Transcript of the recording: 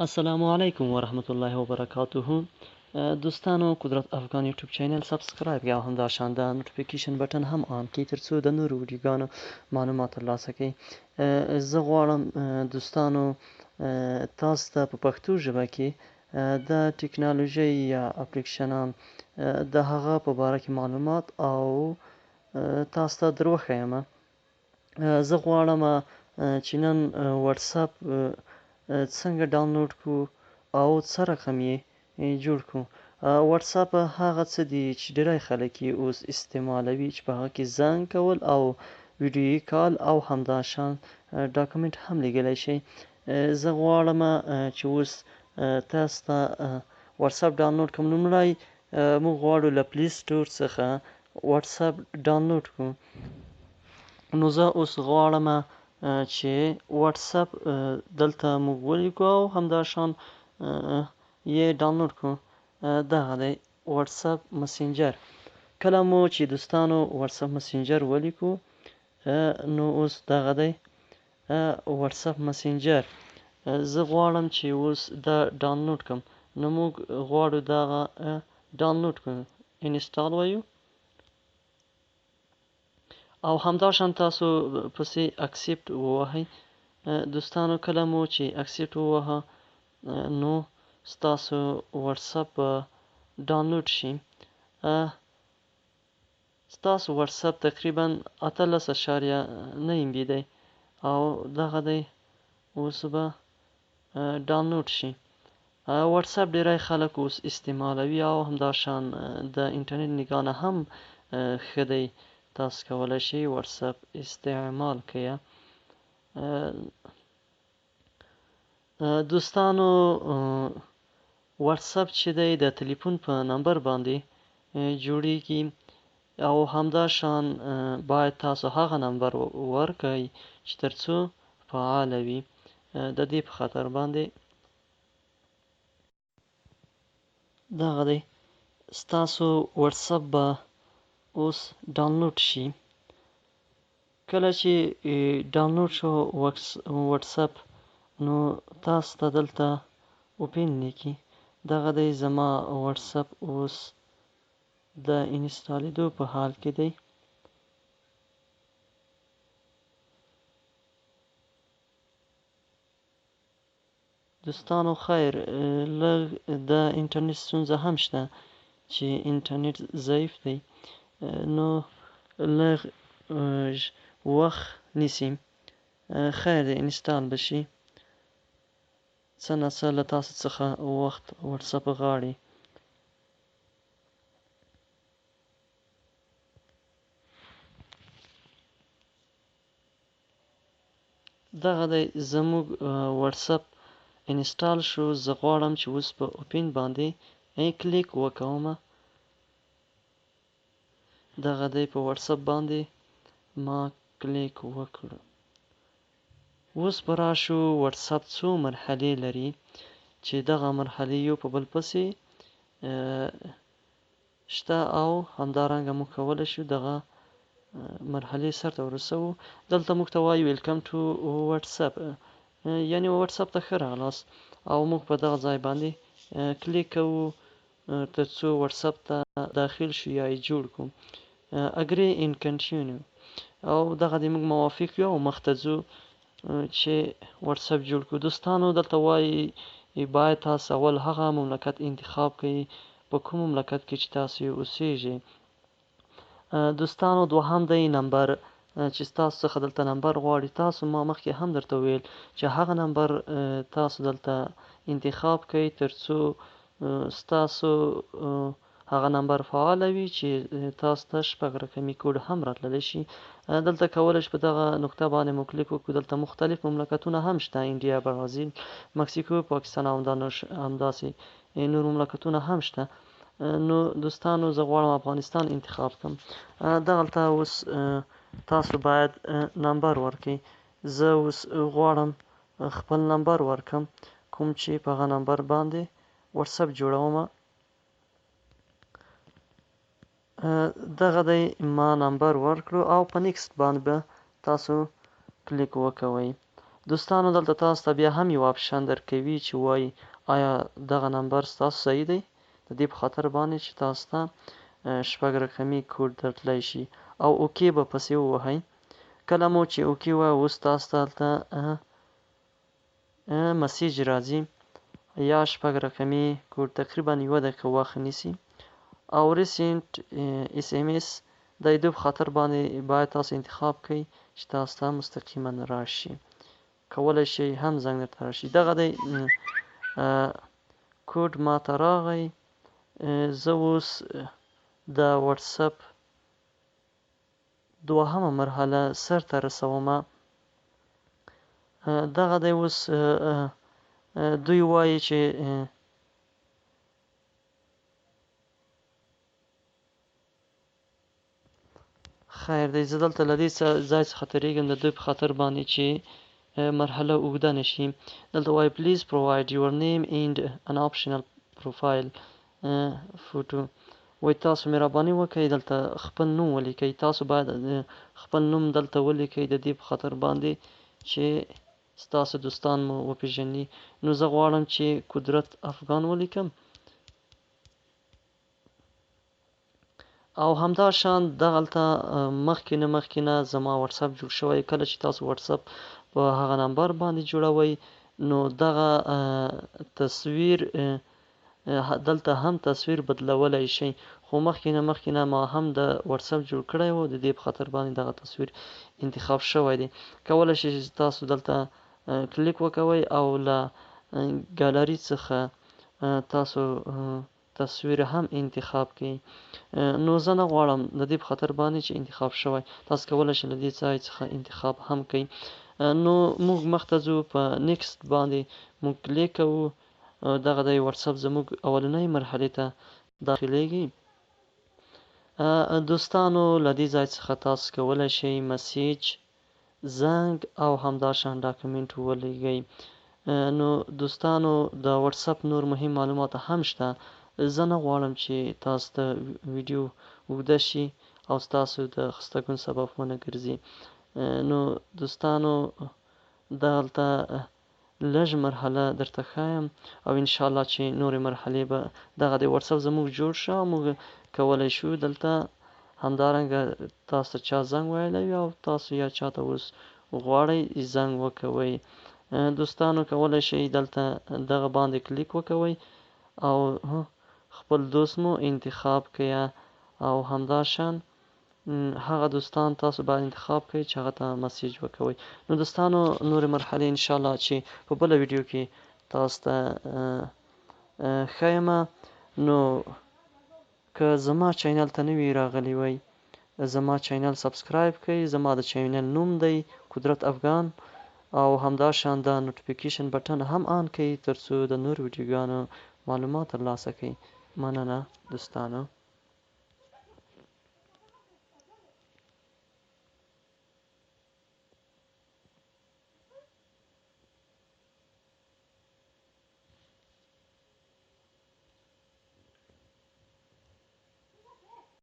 السلام علیکم ورحمت الله وبرکاته. دوستانو قدرت افغان یوټیوب چینل سبسکرایب یا همداشان د نوټیفیکیشن بټن هم آن کړئ ترڅو د نورو ویډیوګانو معلومات ترلاسه کړئ. زه غواړم دوستانو تاسو ته په پښتو ژبه کې د ټکنالوژۍ یا اپلیکیشنان د هغه په باره کې معلومات او تاسو ته در وښیم. زه غواړم چې نن واتساپ څنګه ډاونلوډ کړو او څه رقم یې جوړ کړو. واتساپ هغه څه دي چې ډېری خلک یې اوس استعمالوي چې په هغه کې زنګ کول او ویډیویي کال او همداشان ډاکومنټ هم لیږلی شئ. زه غواړم چې اوس تاسو ته واتساپ ډاونلوډ کړم. لومړی موږ غواړو له پلی سټور څخه واتساپ ډاونلوډ کړو. نو زه اوس غواړم چې واتساپ دلته موږ ولیکو او همداشان یې ډاونلوډ کړو. دغه دی واتساپ مسنجر. کله مو چې دوستانو واتساپ مسنجر ولیکو نو اوس دغه دی واتساپ مسنجر. زه غواړم چې اوس دا ډاونلوډ کړم. نو موږ غواړو دغه ډاونلوډ کړو، انسټال وایو او همداشان تاسو پسې اکسپټ ووهئ. دوستانو کله مو چې اکسپټ ووهه نو ستاسو واتساپ ډاونلوډ شي. ستاسو واتساپ تقریبا 18.9 MB دی او دغه دی اوس به ډاونلوډ شي. واتساپ ډېری خلک اوس استعمالوي او همداشان د انټرنیټ نګاه هم ښه دی. تاسو کولی شئ واتساپ استعمال کړئ. دوستانو واتساپ چې دی د تلیفون په نمبر باندې جوړیږي او همداشان باید تاسو هغه نمبر ورکړئ چې ترڅو فعاله وي. د دې په خاطر باندې دغه دی ستاسو واتساپ به اوس ډاونلوډ شي. کله چې ډاونلوډ شو واتساپ نو تاسو ته دلته اوپن لیکي. دغه دی زما واتساپ اوس د انسټالېدو په حال کې دی. دوستانو خیر لږ د انټرنیټ ستونزه هم شته چې انټرنیټ ضعیف دی نو لږ وخت نیسي. خیر دی انسټال بشي. څه نه څه له تاسو څخه وخت واتساپ غواړي. دغه دی زموږ واتساپ انسټال شو. زه غواړم چې اوس په اوپن باندې کلیک وکوم. دغه دی په واتساپ باندې ما کلیک وکړ. اوس به راشو واتساپ څو مرحلې لري چې دغه مرحلې یو په بل پسې شته او همدارنګه موږ کولی شو دغه مرحلې سرته ورسوو. دلته موږ ته وایي ویلکم ټو واتساپ، یعنې واتساپ ته ښه راغلاست او موږ په دغه ځای باندې کلیک کوو ترڅو واتساپ ته داخل شو یا یې جوړ کړو. اګری ان کنټینیو او دغه دی موږ موافق یو او مخته ځو چې واتساپ جوړ کړو. دوستانو دلته وایي باید تاسو اول هغه مملکت انتخاب کړئ په کوم مملکت کې چې تاسو یې اوسیږئ. دوستانو دوهم دی نمبر چې تاسو څخه دلته نمبر غواړي. تاسو ما مخکې هم درته ویل چې هغه نمبر تاسو دلته انتخاب کړئ ترڅو ستاسو هغه نمبر فعاله وي چې تاسو ته 6 رقمي کوډ هم راتللی شي. دلته کولی شئ په دغه نقطه باندې مو کلیک وکړو. دلته مختلف مملکتونه هم شته، انډیا، برازیل، مکسیکو، پاکستان او همداسې نور مملکتونه هم شته. نو دوستانو زه غواړم افغانستان انتخاب کړم. دغلته اوس تاسو باید نمبر ورکړئ. زه اوس غواړم خپل نمبر ورکړم کوم چې په هغه نمبر باندې واتساپ جوړوم. دغه دی ما نمبر ورکړو او په نیکسټ باندې به تاسو کلیک وکوئ. دوستانو دلته تاسو ته بیا هم یو آپشن درکوي چې وایي آیا دغه نمبر ستاسو صحیح دی، د دې په خاطر باندې چې تاسو ته 6 رقمي کوډ درتلی شي او اوکې به پسې ووهئ. کله مو چې اوکې ووایه اوس تاسو ته هلته مسیج راځي یا 6 رقمي کوډ تقریبا 1 دقیقه وخت نیسي او ریسنټ SMS د دې په خاطر باندې باید تاسو انتخاب کړئ چې تاسو ته مستقیما راشي. کولی شئ هم زنګ درته راشي. دغه دی کوډ ماته راغی. زه اوس د واتساپ دوهمه مرحله سرته رسومه. دغه دی اوس دوی وایي چې خیر دی، زه دلته له دې ځای څخه تېرېږم د دوی په خاطر باندې چې مرحله اوږده نه شي. دلته وایي please provide your name and an optional profile photo. وایي تاسو مهرباني وکړئ دلته خپل نوم ولیکئ. تاسو باید خپل نوم دلته ولیکئ د دې په خاطر باندې چې ستاسو دوستان مو وپېژني. نو زه غواړم چې قدرت افغان ولیکم او همداشان دغلته مخکې نه زما واتساپ جوړ شوی. کله چې تاسو واتساپ په هغه نمبر باندې جوړوئ نو دغه تصویر دلته هم تصویر بدلولی شئ، خو مخکې نه ما هم د واتساپ جوړ کړی و، د دې په خاطر باندې دغه تصویر انتخاب شوی دی. کولی شئ چې تاسو دلته کلیک وکوئ او له ګالري څخه تاسو تصویر هم انتخاب کړئ. نو زه نه غواړم د دې په خاطر باندې چې انتخاب شوی. تاسو کولی شئ له دې ځای څخه انتخاب هم کړئ. نو موږ مخته ځو، په نیکسټ باندې موږ کلیک کوو. دغه دی واتساپ زموږ اولنۍ مرحلې ته داخلیږي. دوستانو له دې ځای څخه تاسو کولی شئ مسیج، زنګ او همداشان ډاکومنټ ولیږئ. نو دوستانو د واتساپ نور مهم معلومات هم شته. زه نه غواړم چې تاسو ته ویډیو اوږده شي او ستاسو د خسته ګون سبب ونه ګرځي. نو دوستانو دلته لږ مرحله درته ښایم او انشاءالله چې نورې مرحلې به دغه د واتساپ زموږ جوړ شه او موږ کولی شو دلته همدارنګه تاسو ته چا زنګ ویلی وي او تاسو یا چاته اوس غواړئ زنګ وکوئ. دوستانو کولی شئ دلته دغه باندې کلیک وکوئ او خپل دوست مو انتخاب کړئ او همداشان هغه دوستان تاسو باید انتخاب کړئ چې هغه ته مسیج وکوئ. نو دوستانو نورې مرحلې انشاءالله چې په بله ویډیو کې تاسو ته ښیمه. نو که زما چینل ته نوي راغلي وئ زما چینل سبسکرایب کړئ. زما د چینل نوم دی قدرت افغان او همداشان د نوټیفیکیشن بټن هم آن کړئ ترڅو د نورو ویډیوګانو معلومات ترلاسه کړئ. مننه دوستانو.